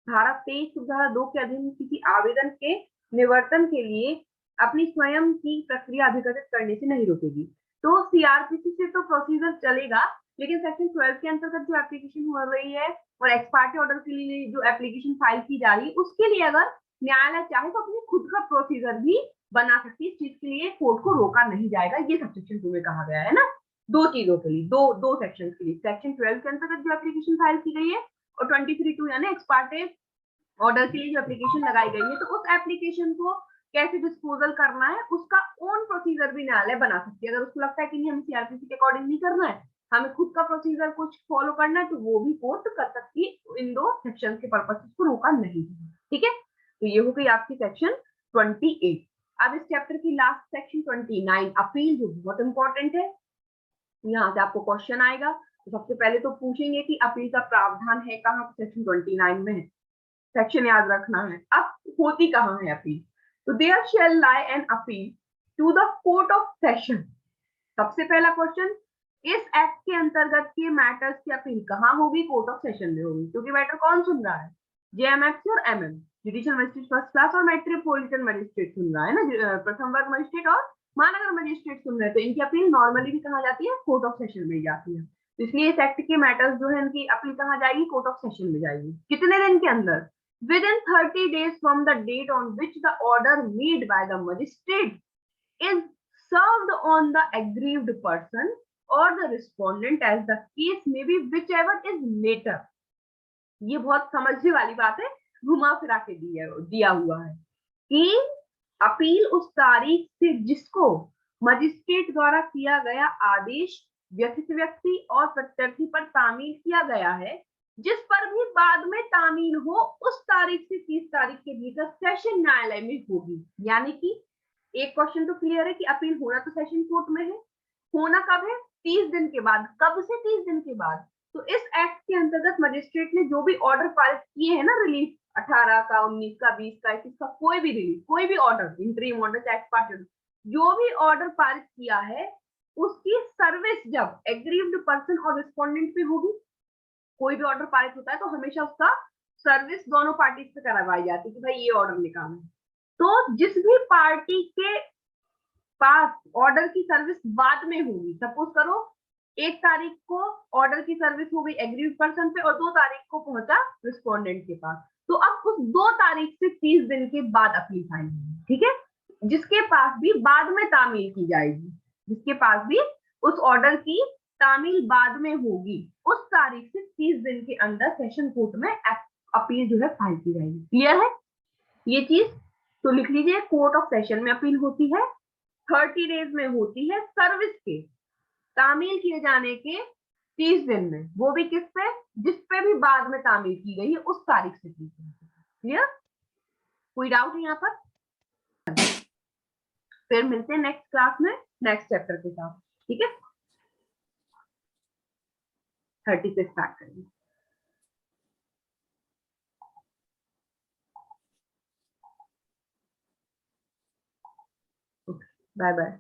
धारा 23 धारा 2 के अधीन किसी आवेदन के निवर्तन के लिए अपनी स्वयं की प्रक्रिया अभिकथित करने से नहीं रोकेगी। तो सीआरपीसी से तो प्रोसीजर चलेगा, लेकिन सेक्शन 12 के अंतर्गत जो एप्लीकेशन हो रही है और एक्स पार्टी ऑर्डर के लिए जो एप्लीकेशन फाइल की जा रही है, उसके लिए अगर न्यायालय चाहे तो अपनी खुद का प्रोसीजर भी बना सकती है। इस चीज के लिए कोर्ट को रोका नहीं जाएगा, ये सबसेक्शन 2 में कहा गया है ना। दो चीजों के लिए, दो सेक्शन के लिए, सेक्शन 12 के अंतर्गत जो एप्लीकेशन फाइल की गई है और 23(2) यानी एक्स पार्टी ऑर्डर के लिए जो एप्लीकेशन लगाई गई है, तो उस एप्लीकेशन को कैसे डिस्पोजल करना है उसका ओन प्रोसीजर भी न्यायालय बना सकती है। अगर उसको लगता है कि नहीं, हमें सीआरपीसी के अकॉर्डिंग नहीं करना है, हमें खुद का प्रोसीजर कुछ फॉलो करना है, तो वो भी कोर्ट कर सकती है। इन दो सेक्शन के पर्पस को रोका नहीं है। ठीक है, तो ये हो गई आपकी सेक्शन 28। अब इस चैप्टर की लास्ट सेक्शन 29, अपील, जो बहुत इंपॉर्टेंट है। यहाँ से आपको क्वेश्चन आएगा, तो सबसे पहले तो पूछेंगे कि अपील का प्रावधान है कहाँ? सेक्शन 29 में है। सेक्शन याद रखना है। अब होती कहाँ है अपील? तो there shall lie an appeal to the court of session. सबसे पहला क्वेश्चन, इस एक्ट के अंतर्गत के मैटर्स की अपील कहाँ होगी? कोर्ट ऑफ सेशन में होगी। क्योंकि मैटर कौन सुन रहा है? जेएमएफसी और MM, judicial magistrate first class और मेट्रोपॉलिटन मजिस्ट्रेट सुन रहा है ना, प्रथम वर्ग मजिस्ट्रेट और महानगर मजिस्ट्रेट सुन रहे हैं। तो इनकी अपील नॉर्मली भी कहा जाती है, कोर्ट ऑफ सेशन में जाती है। तो इसलिए इस एक्ट के मैटर्स जो है इनकी अपील कहाँ जाएगी? कोर्ट ऑफ सेशन में जाएगी। कितने दिन के अंदर? within 30 days from the date on which the order made by the magistrate is served on the aggrieved person or the respondent, as the case may be, whichever is later। ये बहुत समझने वाली बात है, घुमा फिरा के दिया हुआ है कि अपील उस तारीख से जिसको मजिस्ट्रेट द्वारा किया गया आदेश व्यथित व्यक्ति और प्रत्यर्थी पर तामील किया गया है, जिस पर भी बाद में तामील हो, उस तारीख से 30 तारीख के भीतर सेशन न्यायालय में होगी। यानी कि एक क्वेश्चन तो क्लियर है कि अपील होना तो सेशन कोर्ट में है, होना कब है? 30 दिन के बाद। कब से 30 दिन के बाद? तो इस एक्ट के अंतर्गत मजिस्ट्रेट ने जो भी ऑर्डर पारित किए हैं ना, रिलीफ 18 का, 19 का, 20 का, 21 का, कोई भी रिलीफ, कोई भी order, interim order, tax part, जो भी ऑर्डर पारित किया है, उसकी सर्विस जब एग्रीव्ड पर्सन और रिस्पोंडेंट पे होगी, कोई भी ऑर्डर पारित होता है तो हमेशा उसका सर्विस दोनों पार्टी से करवाई जाती है कि भाई ये ऑर्डर निकालना है। तो जिस भी पार्टी के पास ऑर्डर की सर्विस बाद में होगी, सपोज करो 1 तारीख को ऑर्डर की सर्विस हो गई एग्रीड पर्सन पे और 2 तारीख को पहुंचा रिस्पोंडेंट के पास, तो अब उस 2 तारीख से 30 दिन के बाद अपील फाइल होगी, ठीक है। जिसके पास भी बाद में तामील की जाएगी, जिसके पास भी उस ऑर्डर की तामील बाद में होगी, उस तारीख से 30 दिन के अंदर सेशन कोर्ट में अपील जो है फाइल की जाएगी। क्लियर है ये चीज? तो लिख लीजिए, कोर्ट ऑफ सेशन में अपील होती है, 30 डेज में होती है, सर्विस के तामील किए जाने के 30 दिन में, वो भी किस पे? जिस पे भी बाद में तामील की गई है उस तारीख से 30 दिन। क्लियर? कोई डाउट है यहाँ पर? फिर मिलते हैं नेक्स्ट क्लास में नेक्स्ट चैप्टर के साथ, ठीक है। 30 से स्टार्ट करेंगे। Bye bye.